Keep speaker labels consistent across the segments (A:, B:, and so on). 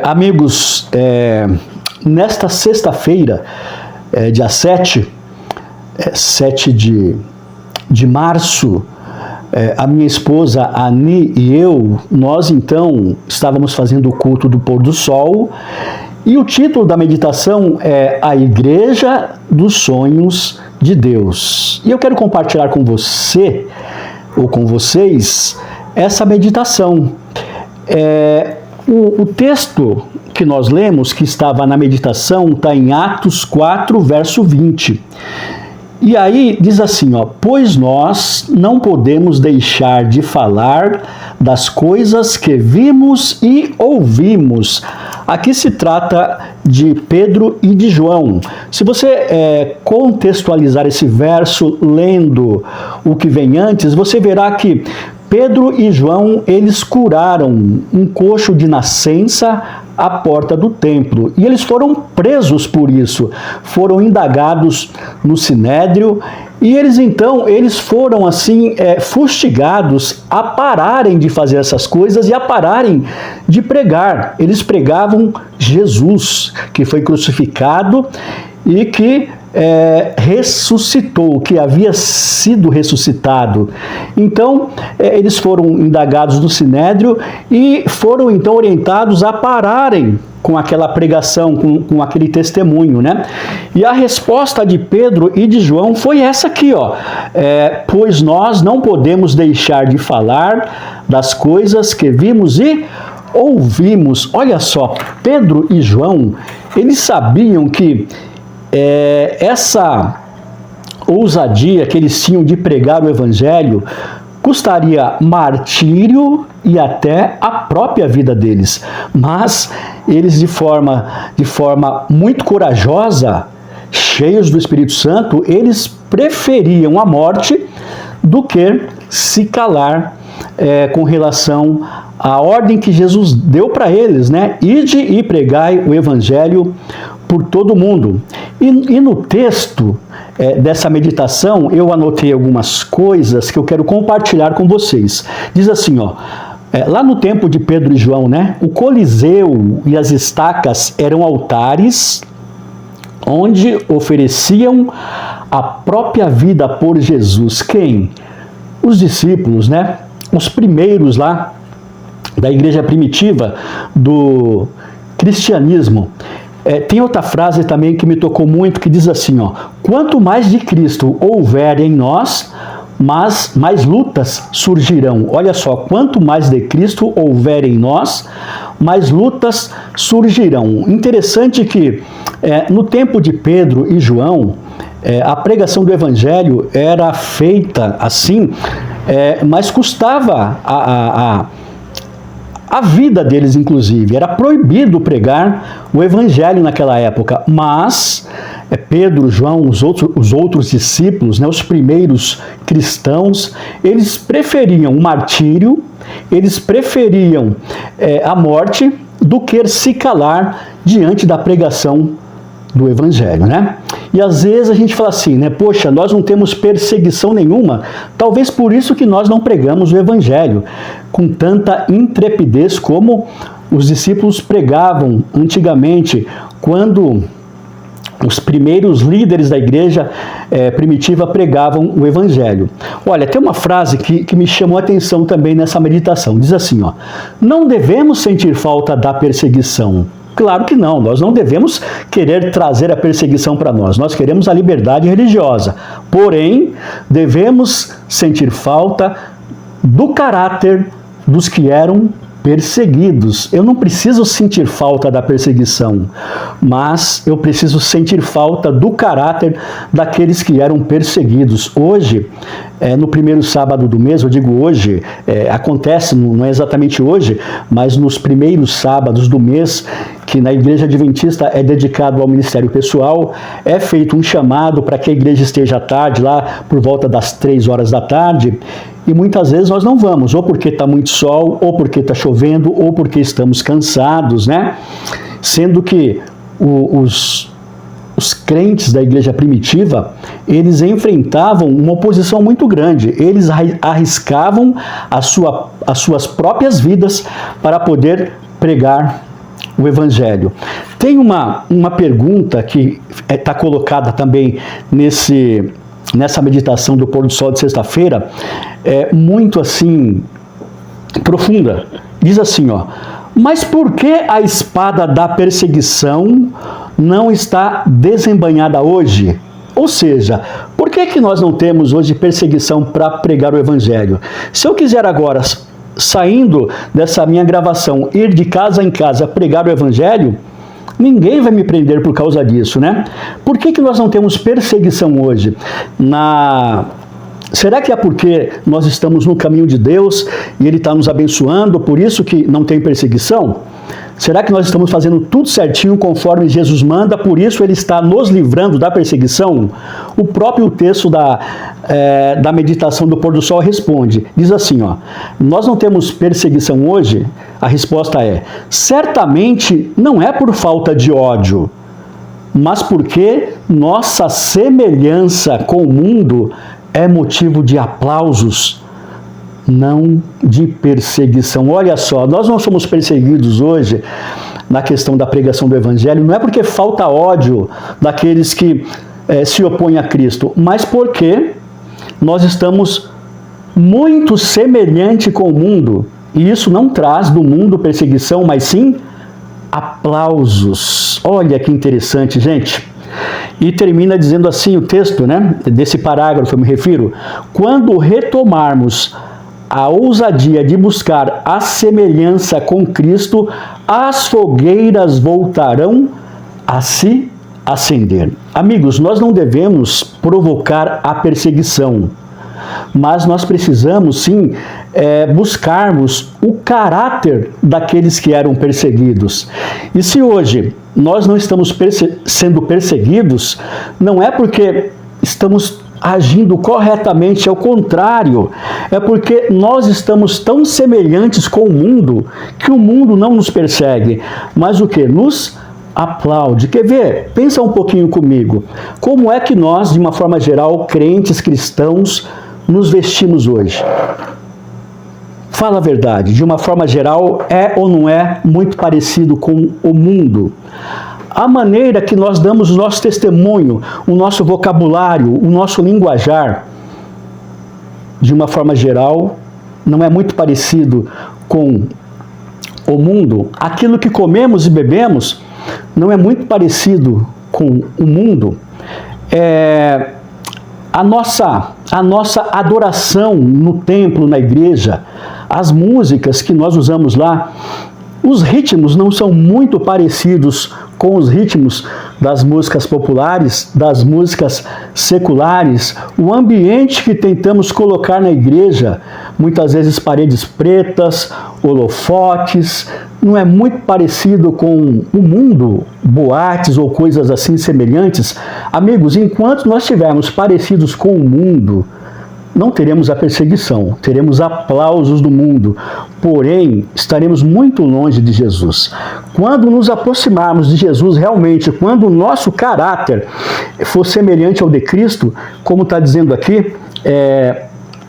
A: Amigos, nesta sexta-feira, dia 7 de março, a minha esposa Ani e eu, nós então estávamos fazendo o culto do pôr do sol, e o título da meditação é A Igreja dos Sonhos de Deus. E eu quero compartilhar com você, ou com vocês, essa meditação. O texto que nós lemos, que estava na meditação, está em Atos 4, verso 20. E aí diz assim, pois nós não podemos deixar de falar das coisas que vimos e ouvimos. Aqui se trata de Pedro e de João. Se você contextualizar esse verso lendo o que vem antes, você verá que Pedro e João, eles curaram um coxo de nascença à porta do templo. E eles foram presos por isso, foram indagados no Sinédrio, e eles foram assim fustigados a pararem de fazer essas coisas e a pararem de pregar. Eles pregavam Jesus, que foi crucificado e que ressuscitou, que havia sido ressuscitado. Então, eles foram indagados no Sinédrio e foram então orientados a pararem com aquela pregação, com aquele testemunho, né? E a resposta de Pedro e de João foi essa aqui, pois nós não podemos deixar de falar das coisas que vimos e ouvimos. Olha só, Pedro e João, eles sabiam que essa ousadia que eles tinham de pregar o evangelho custaria martírio e até a própria vida deles. Mas eles, de forma muito corajosa, cheios do Espírito Santo, eles preferiam a morte do que se calar com relação à ordem que Jesus deu para eles, né? Ide e pregai o evangelho por todo mundo. E no texto dessa meditação, eu anotei algumas coisas que eu quero compartilhar com vocês. Diz assim, lá no tempo de Pedro e João, né, o Coliseu e as estacas eram altares onde ofereciam a própria vida por Jesus. Quem? Os discípulos, né? Os primeiros lá da igreja primitiva do cristianismo. Tem outra frase também que me tocou muito, que diz assim, quanto mais de Cristo houver em nós, mais lutas surgirão. Olha só, quanto mais de Cristo houver em nós, mais lutas surgirão. Interessante que no tempo de Pedro e João, a pregação do evangelho era feita assim, mas custava a vida deles, inclusive. Era proibido pregar o evangelho naquela época, mas Pedro, João, os outros discípulos, né, os primeiros cristãos, eles preferiam o martírio, eles preferiam a morte do que se calar diante da pregação do evangelho, né? E às vezes a gente fala assim, né? Poxa, nós não temos perseguição nenhuma, talvez por isso que nós não pregamos o evangelho com tanta intrepidez como os discípulos pregavam antigamente, quando os primeiros líderes da igreja primitiva pregavam o evangelho. Olha, tem uma frase que me chamou a atenção também nessa meditação. Diz assim, não devemos sentir falta da perseguição. Claro que não, nós não devemos querer trazer a perseguição para nós. Nós queremos a liberdade religiosa. Porém, devemos sentir falta do caráter dos que eram perseguidos. Eu não preciso sentir falta da perseguição, mas eu preciso sentir falta do caráter daqueles que eram perseguidos. Hoje, no primeiro sábado do mês, eu digo hoje, acontece, não é exatamente hoje, mas nos primeiros sábados do mês, que na Igreja Adventista é dedicado ao ministério pessoal, é feito um chamado para que a igreja esteja à tarde, lá por volta das 3 horas da tarde, e muitas vezes nós não vamos, ou porque está muito sol, ou porque está chovendo, ou porque estamos cansados, né? Sendo que os crentes da igreja primitiva, eles enfrentavam uma oposição muito grande. Eles arriscavam as suas próprias vidas para poder pregar o Evangelho. Tem uma pergunta que está colocada também nessa meditação do pôr do sol de sexta-feira, muito assim, profunda. Diz assim, ó: mas por que a espada da perseguição não está desembainhada hoje? Ou seja, por que nós não temos hoje perseguição para pregar o Evangelho? Se eu quiser agora, saindo dessa minha gravação, ir de casa em casa pregar o Evangelho, ninguém vai me prender por causa disso, né? Por que nós não temos perseguição hoje? Será que é porque nós estamos no caminho de Deus e Ele está nos abençoando, por isso que não tem perseguição? Será que nós estamos fazendo tudo certinho conforme Jesus manda, por isso Ele está nos livrando da perseguição? O próprio texto da meditação do pôr do sol responde, diz assim, ó: nós não temos perseguição hoje? A resposta é: certamente não é por falta de ódio, mas porque nossa semelhança com o mundo é motivo de aplausos, não de perseguição. Olha só, nós não somos perseguidos hoje na questão da pregação do Evangelho, não é porque falta ódio daqueles que se opõem a Cristo, mas porque nós estamos muito semelhante com o mundo, e isso não traz do mundo perseguição, mas sim aplausos. Olha que interessante, gente. E termina dizendo assim o texto, né, desse parágrafo eu me refiro: quando retomarmos a ousadia de buscar a semelhança com Cristo, as fogueiras voltarão a se acender. Amigos, nós não devemos provocar a perseguição, mas nós precisamos sim buscarmos o caráter daqueles que eram perseguidos. E se hoje nós não estamos sendo perseguidos, não é porque estamos agindo corretamente, ao contrário, é porque nós estamos tão semelhantes com o mundo que o mundo não nos persegue, mas o que? Nos aplaude. Quer ver? Pensa um pouquinho comigo. Como é que nós, de uma forma geral, crentes cristãos, nos vestimos hoje? Fala a verdade, de uma forma geral, é ou não é muito parecido com o mundo? A maneira que nós damos o nosso testemunho, o nosso vocabulário, o nosso linguajar, de uma forma geral, não é muito parecido com o mundo? Aquilo que comemos e bebemos não é muito parecido com o mundo? A nossa adoração no templo, na igreja, as músicas que nós usamos lá, os ritmos não são muito parecidos com os ritmos das músicas populares, das músicas seculares. O ambiente que tentamos colocar na igreja, muitas vezes paredes pretas, holofotes, não é muito parecido com o mundo, boates ou coisas assim semelhantes. Amigos, enquanto nós estivermos parecidos com o mundo, não teremos a perseguição, teremos aplausos do mundo, porém estaremos muito longe de Jesus. Quando nos aproximarmos de Jesus realmente, quando o nosso caráter for semelhante ao de Cristo, como está dizendo aqui,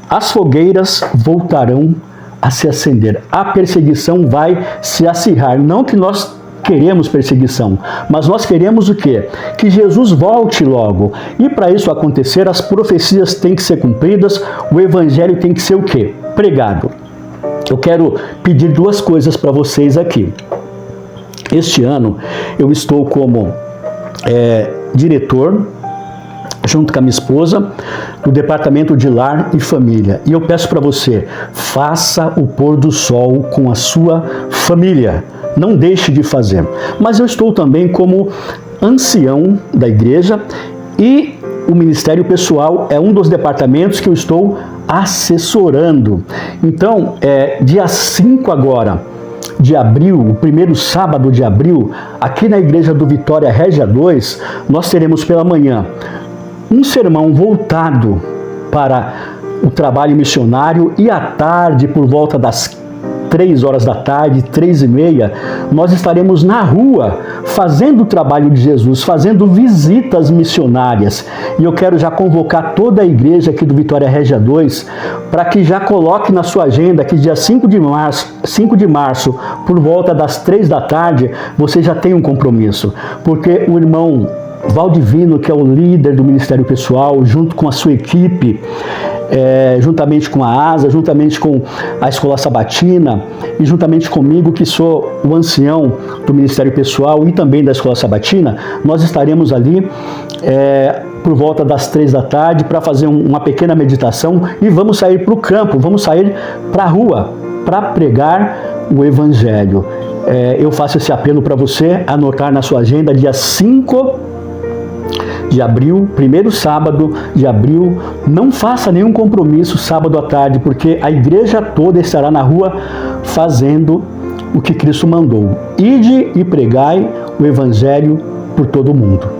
A: as fogueiras voltarão a se acender, a perseguição vai se acirrar. Não que nós queremos perseguição, mas nós queremos o quê? Que Jesus volte logo. E para isso acontecer, as profecias têm que ser cumpridas, o Evangelho tem que ser o quê? Pregado. Eu quero pedir duas coisas para vocês aqui. Este ano eu estou como diretor, junto com a minha esposa, do Departamento de Lar e Família. E eu peço para você, faça o pôr do sol com a sua família. Não deixe de fazer. Mas eu estou também como ancião da igreja e o Ministério Pessoal é um dos departamentos que eu estou assessorando. Então, dia 5 agora de abril, o primeiro sábado de abril, aqui na Igreja do Vitória Régia 2, nós teremos pela manhã um sermão voltado para o trabalho missionário e à tarde, por volta das 3 horas da tarde, 3h30, nós estaremos na rua fazendo o trabalho de Jesus, fazendo visitas missionárias. E eu quero já convocar toda a igreja aqui do Vitória Régia 2 para que já coloque na sua agenda que dia 5 de março, por volta das 3 da tarde, você já tem um compromisso. Porque o irmão Valdivino, que é o líder do Ministério Pessoal, junto com a sua equipe, juntamente com a ASA, juntamente com a Escola Sabatina e juntamente comigo, que sou o ancião do Ministério Pessoal e também da Escola Sabatina, nós estaremos ali por volta das 3 da tarde para fazer uma pequena meditação e vamos sair para o campo, vamos sair para a rua para pregar o Evangelho. Eu faço esse apelo para você anotar na sua agenda, dia 5 de abril, primeiro sábado de abril. Não faça nenhum compromisso sábado à tarde, porque a igreja toda estará na rua fazendo o que Cristo mandou. Ide e pregai o Evangelho por todo o mundo.